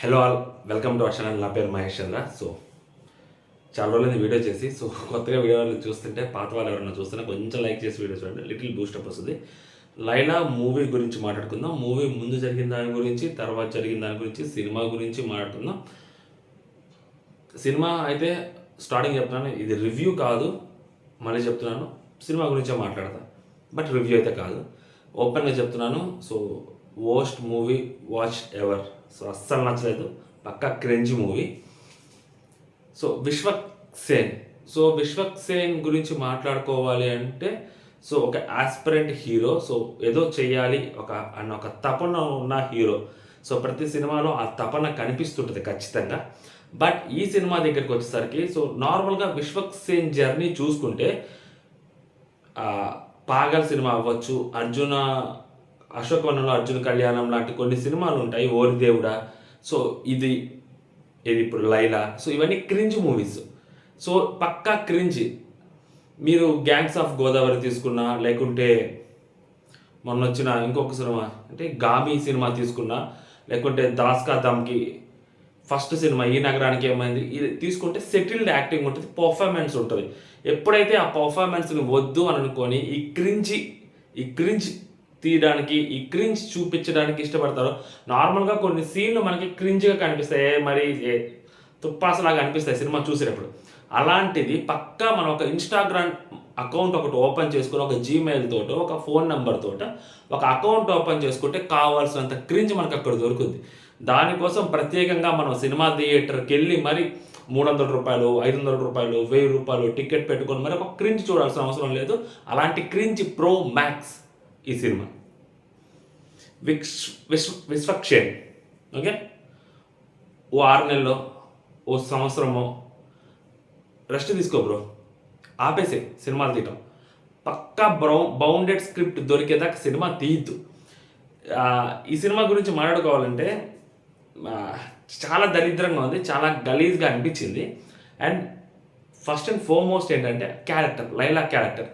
Hello all, welcome to our channel. నా పేరు మహేష్ చంద్ర. చాలా రోజులైంది వీడియో చేసి. కొత్తగా వీడియోలు చూస్తుంటే పాత వాళ్ళు ఎవరైనా చూస్తుంటే కొంచెం లైక్ చేసి వీడియో చూడండి, లిటిల్ బూస్టప్ వస్తుంది. లైలా మూవీ గురించి మాట్లాడుకుందాం. మూవీ ముందు జరిగిన దాని గురించి, తర్వాత జరిగిన దాని గురించి, సినిమా గురించి మాట్లాడుకుందాం. సినిమా అయితే స్టార్టింగ్ చెప్తున్నాను, ఇది రివ్యూ కాదు, మళ్ళీ చెప్తున్నాను, సినిమా గురించే మాట్లాడతాను, బట్ రివ్యూ అయితే కాదు. ఓపెన్గా చెప్తున్నాను. Worst movie watch ever. అస్సలు నచ్చలేదు, పక్కా క్రెంజ్ మూవీ. విశ్వక్ సేన్. విశ్వక్ సేన్ గురించి మాట్లాడుకోవాలి అంటే ఒక ఆస్పిరెంట్ హీరో. ఏదో చెయ్యాలి అన్న ఒక తపన ఉన్న హీరో. ప్రతి సినిమాలో ఆ తపన కనిపిస్తుంటుంది ఖచ్చితంగా. బట్ ఈ సినిమా దగ్గరికి వచ్చేసరికి నార్మల్గా విశ్వక్ సేన్ జర్నీ చూసుకుంటే పాగల్ సినిమా అవ్వచ్చు, అశోకవనంలో అర్జున కళ్యాణం లాంటి కొన్ని సినిమాలు ఉంటాయి, ఓరి దేవుడా. ఇది ఇప్పుడు లైలా. ఇవన్నీ క్రింజ్ మూవీస్. పక్కా క్రింజ్. మీరు గ్యాంగ్స్ ఆఫ్ గోదావరి తీసుకున్నా, లేకుంటే మొన్న వచ్చిన ఇంకొక సినిమా అంటే గామి సినిమా తీసుకున్నా, లేకుంటే దాస్కా దమ్కి ఫస్ట్ సినిమా ఈ నగరానికి ఏమైంది, ఇది తీసుకుంటే సెటిల్డ్ యాక్టింగ్ ఉంటుంది, పర్ఫార్మెన్స్ ఉంటుంది. ఎప్పుడైతే ఆ పర్ఫార్మెన్స్ని వద్దు అని అనుకొని ఈ క్రింజ్ తీయడానికి, ఈ క్రింజ్ చూపించడానికి ఇష్టపడతారు. నార్మల్గా కొన్ని సీన్లు మనకి క్రింజ్గా కనిపిస్తాయి, మరి తుప్పాసలాగా అనిపిస్తాయి సినిమా చూసేటప్పుడు. అలాంటిది పక్కా మనం ఒక ఇన్స్టాగ్రామ్ అకౌంట్ ఒకటి ఓపెన్ చేసుకుని, ఒక జీమెయిల్ తోటో, ఒక ఫోన్ నెంబర్ తోటో ఒక అకౌంట్ ఓపెన్ చేసుకుంటే కావాల్సినంత క్రింజ్ మనకు అక్కడ దొరుకుతుంది. దానికోసం ప్రత్యేకంగా మనం సినిమా థియేటర్కి వెళ్ళి మరి 300 రూపాయలు, 500 రూపాయలు, 1000 రూపాయలు టికెట్ పెట్టుకొని మరి ఒక క్రింజ్ చూడాల్సిన అవసరం లేదు. అలాంటి క్రింజ్ ప్రో మ్యాక్స్ ఈ సినిమా. విశ్వక్ సేన్. ఓకే, ఓ 6 నెలలో, ఓ సంవత్సరమో రెస్ట్ తీసుకో బ్రో, ఆపేసే సినిమాలు తీయటం. పక్కా బౌండెడ్ స్క్రిప్ట్ దొరికేదాకా సినిమా తీయద్దు. ఈ సినిమా గురించి మాట్లాడుకోవాలంటే చాలా దరిద్రంగా ఉంది, చాలా గలీజ్గా అనిపించింది. అండ్ ఫస్ట్ అండ్ ఫార్మోస్ట్ ఏంటంటే క్యారెక్టర్, లైలా క్యారెక్టర్.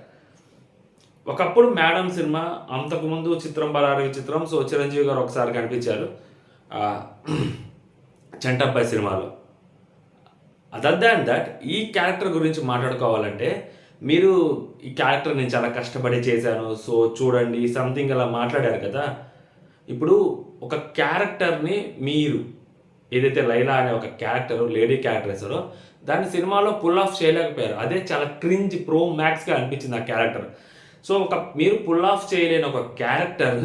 ఒకప్పుడు మేడం సినిమా, అంతకుముందు చిత్రం బలారి చిత్రం. చిరంజీవి గారు ఒకసారి కనిపించారు చంటబ్బాయి సినిమాలో. అదర్ దాన్ దట్ ఈ క్యారెక్టర్ గురించి మాట్లాడుకోవాలంటే, మీరు ఈ క్యారెక్టర్ నేను చాలా కష్టపడి చేశాను, చూడండి సంథింగ్ అలా మాట్లాడారు కదా. ఇప్పుడు ఒక క్యారెక్టర్ని మీరు ఏదైతే లైలా అనే ఒక క్యారెక్టర్, లేడీ క్యారెక్టర్ వేసారో దాన్ని సినిమాలో పుల్ ఆఫ్ చేయలేకపోయారు. అదే చాలా క్రింజ్ ప్రో మ్యాక్స్గా అనిపించింది ఆ క్యారెక్టర్. మీరు పుల్ ఆఫ్ చేయలేని ఒక క్యారెక్టర్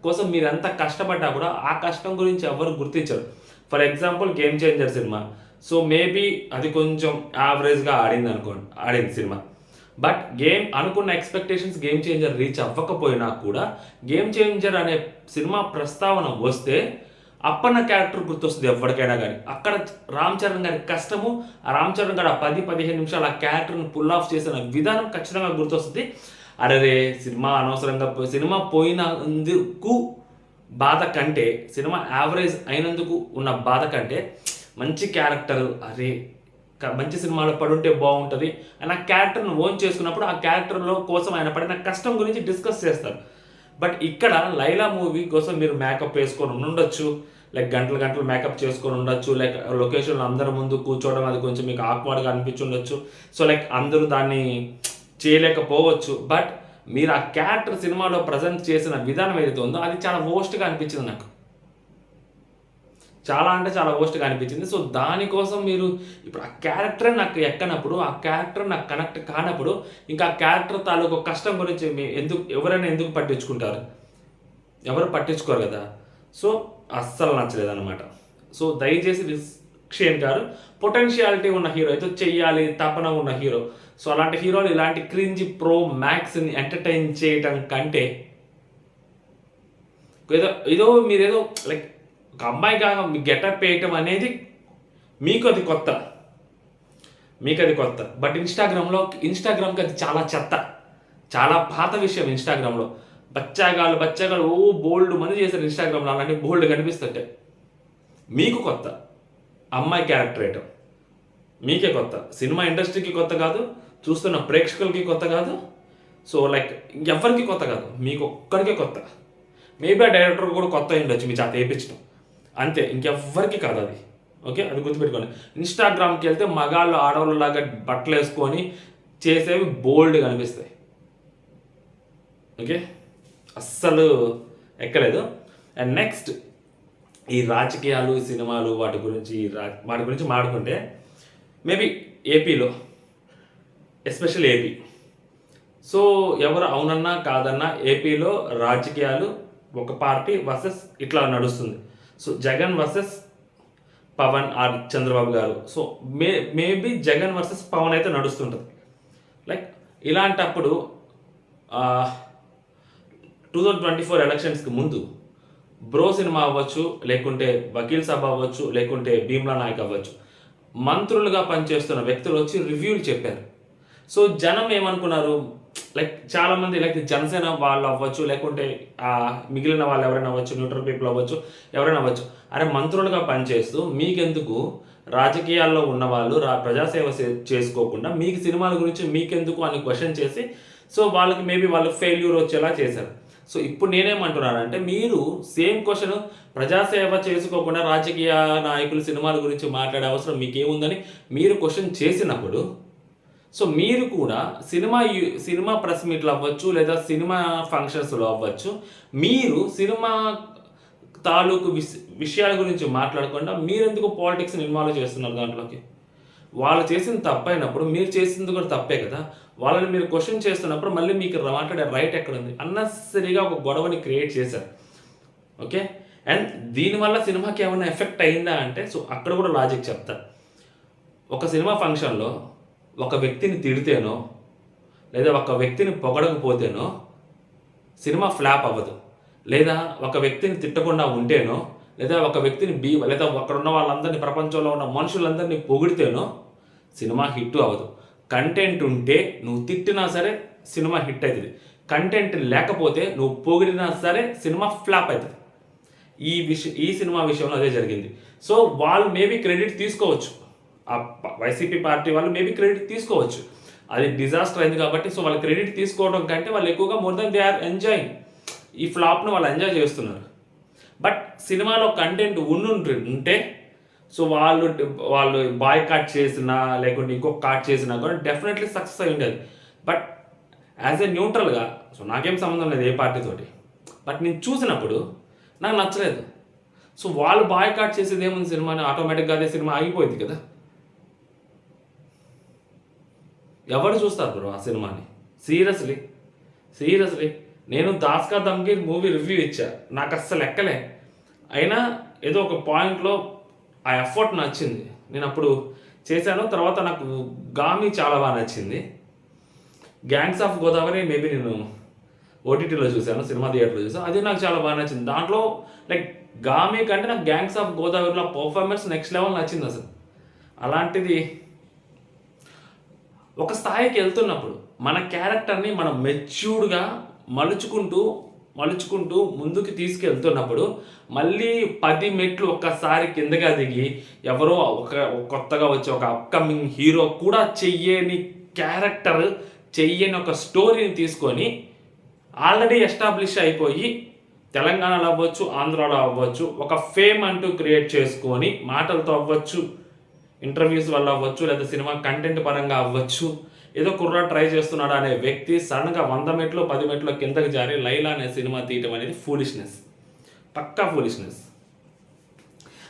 కోసం మీరు ఎంత కష్టపడ్డా కూడా ఆ కష్టం గురించి ఎవరు గుర్తించరు. ఫర్ ఎగ్జాంపుల్ గేమ్ చేంజర్ సినిమా. మేబీ అది కొంచెం యావరేజ్గా ఆడింది సినిమా. బట్ అనుకున్న ఎక్స్పెక్టేషన్స్ గేమ్ చేంజర్ రీచ్ అవ్వకపోయినా కూడా గేమ్ చేంజర్ అనే సినిమా ప్రస్తావన వస్తే అప్పన్న క్యారెక్టర్ గుర్తొస్తుంది ఎవరికైనా కానీ. అక్కడ రామ్ చరణ్ గారి కష్టము, ఆ రామ్ చరణ్ గారు 10-15 నిమిషాలు ఆ క్యారెక్టర్ని పుల్ ఆఫ్ చేసిన విధానం ఖచ్చితంగా గుర్తొస్తుంది. అరే సినిమా అనవసరంగా సినిమా పోయినందుకు బాధ కంటే, సినిమా యావరేజ్ అయినందుకు ఉన్న బాధ కంటే, మంచి క్యారెక్టర్, అరే మంచి సినిమాలో పడుంటే బాగుంటుంది అని ఆ క్యారెక్టర్ను ఓన్ చేసుకున్నప్పుడు ఆ క్యారెక్టర్లో కోసం ఆయన పడిన కష్టం గురించి డిస్కస్ చేస్తారు. బట్ ఇక్కడ లైలా మూవీ కోసం మీరు మేకప్ వేసుకొని ఉండొచ్చు, లైక్ గంటలు మేకప్ చేసుకొని ఉండొచ్చు, లైక్ లొకేషన్లో అందరి ముందు కూర్చోవడం అది కొంచెం మీకు ఆక్వర్డ్గా అనిపించి ఉండొచ్చు. లైక్ అందరూ దాన్ని చేయలేకపోవచ్చు. బట్ మీరు ఆ క్యారెక్టర్ సినిమాలో ప్రజెంట్ చేసిన విధానం ఏదైతే ఉందో అది చాలా వోస్ట్గా అనిపించింది నాకు. చాలా అంటే చాలా వోస్ట్గా అనిపించింది. దానికోసం మీరు ఇప్పుడు ఆ క్యారెక్టరే నాకు ఎక్కనప్పుడు, ఆ క్యారెక్టర్ నాకు కనెక్ట్ కానప్పుడు, ఇంకా ఆ క్యారెక్టర్ తాలూకు కష్టం గురించి ఎవరైనా ఎందుకు పట్టించుకుంటారు? ఎవరు పట్టించుకోరు కదా. అస్సలు నచ్చలేదు అనమాట. దయచేసి విశ్వక్ సేన్ గారు పొటెన్షియాలిటీ ఉన్న హీరో, అయితే చెయ్యాలి తపన ఉన్న హీరో. అలాంటి హీరోలు ఇలాంటి క్రింజ్ ప్రో మ్యాక్స్ని ఎంటర్టైన్ చేయటం కంటే మీరేదో లైక్ ఒక అమ్మాయిగా మీ గెటప్ వేయటం అనేది మీకు అది కొత్త. బట్ ఇన్స్టాగ్రామ్కి అది చాలా చెత్త, చాలా పాత విషయం. ఇన్స్టాగ్రామ్లో బచ్చాగాళ్ళు బోల్డ్ మంది చేశారు ఇన్స్టాగ్రామ్లో, అలాంటి బోల్డ్ కనిపిస్తుంటే. మీకు కొత్త అమ్మాయి క్యారెక్టర్ వేయటం, మీకే కొత్త. సినిమా ఇండస్ట్రీకి కొత్త కాదు, చూస్తున్న ప్రేక్షకులకి కొత్త కాదు. లైక్ ఎవరికి కొత్త కాదు, మీకు ఒక్కడికే కొత్త. మేబీ ఆ డైరెక్టర్ కూడా కొత్త ఉండొచ్చు మీ చేత వేయించడం. అంతే, ఇంకెవ్వరికి కాదు అది. ఓకే, అది గుర్తుపెట్టుకోండి. ఇన్స్టాగ్రామ్కి వెళ్తే మగాళ్ళు ఆడవాళ్ళలాగా బట్టలు వేసుకొని చేసేవి బోల్డ్గా అనిపిస్తాయి. ఓకే, అస్సలు ఎక్కలేదు. అండ్ నెక్స్ట్, ఈ రాజకీయాలు, సినిమాలు వాటి గురించి మాట్లాడుకుంటే మేబీ ఏపీలో, ఎస్పెషల్ ఏపీ, సో ఎవరు అవునన్నా కాదన్నా ఏపీలో రాజకీయాలు ఒక పార్టీ వర్సెస్ ఇట్లా నడుస్తుంది. So Jagan versus Pawan or Chandrababu garu. So maybe Jagan versus Pawan అయితే నడుస్తుంటుంది. లైక్ ఇలాంటప్పుడు 2024 ఎలక్షన్స్కి ముందు బ్రో సినిమా అవ్వచ్చు, లేకుంటే వకీల్ సాబ్ అవ్వచ్చు, లేకుంటే భీమ్లా నాయక్ అవ్వచ్చు, మంత్రులుగా పనిచేస్తున్న వ్యక్తులు వచ్చి రివ్యూలు చెప్పారు. సో జనం ఏమనుకున్నారు, లైక్ చాలామంది లైక్ జనసేన వాళ్ళు అవ్వచ్చు, లేకుంటే మిగిలిన వాళ్ళు ఎవరైనా అవ్వచ్చు, న్యూట్రల్ పీపుల్ అవ్వచ్చు, ఎవరైనా అవ్వచ్చు, అరే మంత్రులుగా పనిచేస్తూ మీకెందుకు రాజకీయాల్లో ఉన్నవాళ్ళు ప్రజాసేవ చేసుకోకుండా మీకు సినిమాల గురించి మీకెందుకు అని క్వశ్చన్ చేసి, సో వాళ్ళకి మేబీ వాళ్ళు ఫెయిల్యూర్ వచ్చేలా చేశారు. సో ఇప్పుడు నేనేమంటున్నానంటే, మీరు సేమ్ క్వశ్చన్ ప్రజాసేవ చేసుకోకుండా రాజకీయ నాయకులు సినిమాల గురించి మాట్లాడే అవసరం మీకేముందని మీరు క్వశ్చన్ చేసినప్పుడు, సో మీరు కూడా సినిమా ప్రెస్ మీట్లు అవ్వచ్చు, లేదా సినిమా ఫంక్షన్స్లో అవ్వచ్చు, మీరు సినిమా తాలూకు విషయాల గురించి మాట్లాడకుండా మీరెందుకు పాలిటిక్స్ని ఇన్వాల్వ్ చేస్తున్నారు దాంట్లోకి? వాళ్ళు చేసిన తప్పైనప్పుడు మీరు చేసింది కూడా తప్పే కదా. వాళ్ళని మీరు క్వశ్చన్ చేస్తున్నప్పుడు మళ్ళీ మీకు మాట్లాడే రైట్ ఎక్కడ ఉంది? అన్నెసరీగా ఒక గొడవని క్రియేట్ చేశారు. ఓకే, అండ్ దీనివల్ల సినిమాకి ఏమైనా ఎఫెక్ట్ అయిందా అంటే, సో అక్కడ కూడా లాజిక్ చెప్తా. ఒక సినిమా ఫంక్షన్లో ఒక వ్యక్తిని తిడితేనో, లేదా ఒక వ్యక్తిని పొగడకపోతేనో సినిమా ఫ్లాప్ అవ్వదు. లేదా ఒక వ్యక్తిని తిట్టకుండా ఉంటేనో, లేదా ఒక వ్యక్తిని లేదా అక్కడ ఉన్న వాళ్ళందరినీ, ప్రపంచంలో ఉన్న మనుషులందరినీ పొగిడితేనో సినిమా హిట్ అవ్వదు. కంటెంట్ ఉంటే నువ్వు తిట్టినా సరే సినిమా హిట్ అవుతుంది. కంటెంట్ లేకపోతే నువ్వు పొగిడినా సరే సినిమా ఫ్లాప్ అవుతుంది. ఈ సినిమా విషయంలో అదే జరిగింది. సో వాళ్ళు మేబీ క్రెడిట్ తీసుకోవచ్చు, ఆ వైసీపీ పార్టీ వాళ్ళు మేబీ క్రెడిట్ తీసుకోవచ్చు. అది డిజాస్టర్ అయింది కాబట్టి, సో వాళ్ళు క్రెడిట్ తీసుకోవడం కంటే వాళ్ళు ఎక్కువగా more than they are enjoying. ఈ ఫ్లాప్ను వాళ్ళు ఎంజాయ్ చేస్తున్నారు. బట్ సినిమాలో కంటెంట్ ఉంటే, సో వాళ్ళు బాయ్ కాట్ చేసినా, లేకుంటే ఇంకొక కాట్ చేసినా కూడా డెఫినెట్లీ సక్సెస్ అయి ఉండేది. బట్ యాజ్ ఏ న్యూట్రల్గా, సో నాకేం సంబంధం లేదు ఏ పార్టీతోటి, బట్ నేను చూసినప్పుడు నాకు నచ్చలేదు. సో వాళ్ళు బాయ్ కాట్ చేసేది ఏముంది, సినిమాని ఆటోమేటిక్గా అదే సినిమా ఆగిపోయింది కదా. ఎవరు చూస్తారు బ్రో ఆ సినిమాని? సీరియస్లీ నేను దాస్ కా దమ్గీర్ మూవీ రివ్యూ ఇచ్చా, నాకు అస్సలు ఎక్కలే. అయినా ఏదో ఒక పాయింట్లో ఆ ఎఫర్ట్ నచ్చింది, నేను అప్పుడు చేశాను. తర్వాత నాకు గామి చాలా బాగా నచ్చింది. గ్యాంగ్స్ ఆఫ్ గోదావరి మేబీ నేను ఓటీటీలో చూశాను, సినిమా థియేటర్లో చూసాను, అది నాకు చాలా బాగా నచ్చింది. దాంట్లో లైక్ గామి కంటే నాకు గ్యాంగ్స్ ఆఫ్ గోదావరిలో పర్ఫార్మెన్స్ నెక్స్ట్ లెవెల్ నచ్చింది అసలు. అలాంటిది ఒక స్థాయికి వెళ్తున్నప్పుడు మన క్యారెక్టర్ని మనం మెచ్యూర్డ్గా మలుచుకుంటూ ముందుకు తీసుకెళ్తున్నప్పుడు మళ్ళీ 10 మెట్లు ఒక్కసారి కిందగా దిగి ఎవరో కొత్తగా వచ్చే ఒక అప్కమింగ్ హీరో కూడా చెయ్యని క్యారెక్టర్, చెయ్యని ఒక స్టోరీని తీసుకొని ఆల్రెడీ ఎస్టాబ్లిష్ అయిపోయి తెలంగాణలో అవ్వచ్చు, ఆంధ్రాలో అవ్వచ్చు, ఒక ఫేమ్ అంటూ క్రియేట్ చేసుకొని మాటలతో అవ్వచ్చు, ఇంటర్వ్యూస్ వల్ల అవ్వచ్చు, లేదా సినిమా కంటెంట్ పరంగా అవ్వచ్చు, ఏదో కుర్రా ట్రై చేస్తున్నాడు అనే వ్యక్తి సడన్గా 100 మెట్లు 10 మెట్లు కిందకి జారి లైలా అనే సినిమా తీయటం అనేది ఫూలిష్నెస్, పక్కా ఫూలిష్నెస్.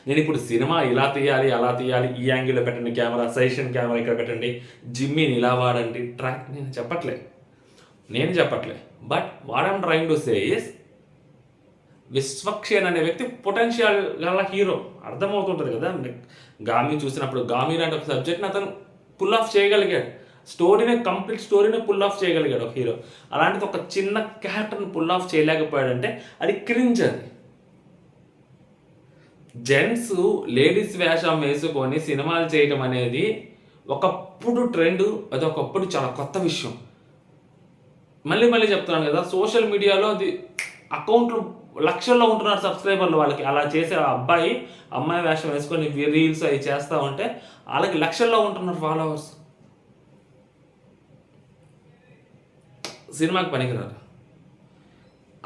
నేను ఇప్పుడు సినిమా ఇలా తీయాలి, అలా తీయాలి, ఈ యాంగిల్లో పెట్టండి కెమెరా, సజెషన్ కెమెరా ఇక్కడ పెట్టండి, జిమ్మిని ఇలా వాడండి, ట్రాక్ నేను చెప్పట్లే. But what I'm trying to say is, Vishwaksen అనే వ్యక్తి పొటెన్షియల్ గల హీరో, అర్థమవుతుంటుంది కదా. గామి చూసినప్పుడు గామి లాంటి ఒక సబ్జెక్ట్ని అతను పుల్ ఆఫ్ చేయగలిగాడు, కంప్లీట్ స్టోరీని పుల్ ఆఫ్ చేయగలిగాడు ఒక హీరో. అలాంటిది ఒక చిన్న క్యారెక్టర్ని పుల్ ఆఫ్ చేయలేకపోయాడంటే అది క్రింజ్. అది జెంట్స్ లేడీస్ వేషం వేసుకొని సినిమాలు చేయటం అనేది ఒకప్పుడు ట్రెండ్, అది ఒకప్పుడు చాలా కొత్త విషయం. మళ్ళీ చెప్తున్నాను కదా, సోషల్ మీడియాలో అది అకౌంట్లు లక్షల్లో ఉంటున్నారు సబ్స్క్రైబర్లు వాళ్ళకి. అలా చేసే అమ్మాయి వేషం వేసుకొని రీల్స్ అవి చేస్తూ ఉంటే వాళ్ళకి లక్షల్లో ఉంటున్నారు ఫాలోవర్స్. సినిమాకి పనికిరారు.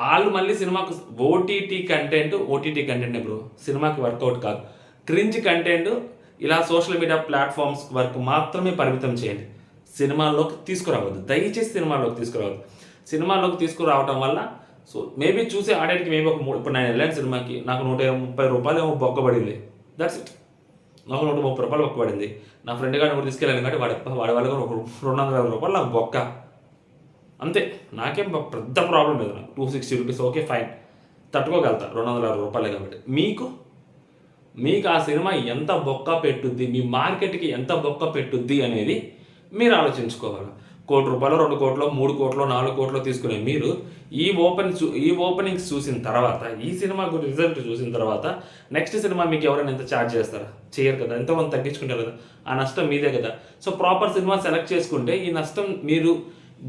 వాళ్ళు మళ్ళీ సినిమాకు ఓటీటీ కంటెంట్ బ్రో, సినిమాకి వర్కౌట్ కాదు. క్రింజ్ కంటెంట్ ఇలా సోషల్ మీడియా ప్లాట్ఫామ్స్ వరకు మాత్రమే పరిమితం చేయండి. సినిమాల్లోకి తీసుకురావద్దు, దయచేసి సినిమాల్లోకి తీసుకురావద్దు. సినిమాల్లోకి తీసుకురావటం వల్ల సో మేబీ చూసే ఆడియన్కి మేబీ ఇప్పుడు నేను వెళ్ళాను సినిమాకి, నాకు 130 రూపాయలు ఏమో బొక్కబడింది. That's it. నాకు 130 రూపాయలు బొక్కబడింది. నా ఫ్రెండ్ గారిని కూడా తీసుకెళ్ళాను కాబట్టి వాడి వాళ్ళ ఒక 250 రూపాయలు నాకు బొక్క, అంతే. నాకేం పెద్ద ప్రాబ్లం లేదు. నాకు 260 రూపీస్ ఓకే ఫైన్, తట్టుకోగలుగుతా, 260 రూపాయలే కాబట్టి. మీకు ఆ సినిమా ఎంత బొక్క పెట్టుద్ది, మీ మార్కెట్కి ఎంత బొక్క పెట్టుద్ది అనేది మీరు ఆలోచించుకోవాలి. 1 కోటి రూపాయలు, 2 కోట్లు, 3 కోట్లు, 4 కోట్లు తీసుకునే మీరు ఈ ఓపెనింగ్స్ చూసిన తర్వాత, ఈ సినిమా రిజల్ట్ చూసిన తర్వాత నెక్స్ట్ సినిమా మీకు ఎవరైనా ఎంత ఛార్జ్ చేస్తారా? చేయరు కదా. ఎంతోమంది తగ్గించుకుంటారు కదా. ఆ నష్టం మీదే కదా. సో ప్రాపర్ సినిమా సెలెక్ట్ చేసుకుంటే ఈ నష్టం మీరు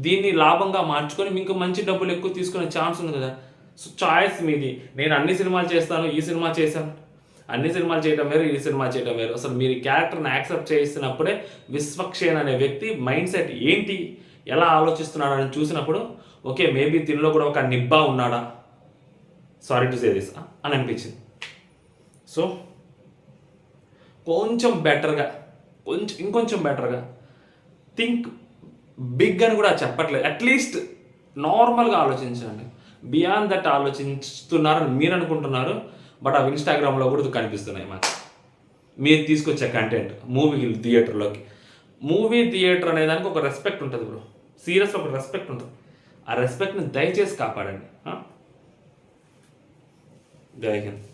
దీన్ని లాభంగా మార్చుకొని మీకు మంచి డబ్బులు ఎక్కువ తీసుకునే ఛాన్స్ ఉంది కదా. సో చాయిస్ మీది. నేను అన్ని సినిమాలు చేస్తాను, ఈ సినిమా చేశాను, అన్ని సినిమాలు చేయడం వేరు, ఈ సినిమా చేయడం వేరు. అసలు మీరు క్యారెక్టర్ని యాక్సెప్ట్ చేసినప్పుడే విశ్వక్షేణ్ అనే వ్యక్తి మైండ్ సెట్ ఏంటి, ఎలా ఆలోచిస్తున్నాడు అని చూసినప్పుడు ఓకే మేబీ దీనిలో కూడా ఒక నిబ్బా ఉన్నాడా, సారీ టు సే దిస్ అని అనిపించింది. సో కొంచెం బెటర్గా, ఇంకొంచెం బెటర్గా థింక్ బిగ్ అని కూడా చెప్పట్లేదు, అట్లీస్ట్ నార్మల్గా ఆలోచించండి. బియాండ్ దట్ ఆలోచిస్తున్నారని మీరు అనుకుంటున్నారు, బట్ అవి ఇన్స్టాగ్రామ్లో కూడా కనిపిస్తున్నాయి మాకు. మీరు తీసుకొచ్చే కంటెంట్ మూవీ థియేటర్ అనే దానికి ఒక రెస్పెక్ట్ ఉంటుంది బ్రో, సీరియస్గా ఒక రెస్పెక్ట్ ఉంటుంది. ఆ రెస్పెక్ట్ని దయచేసి కాపాడండి. జై హింద్.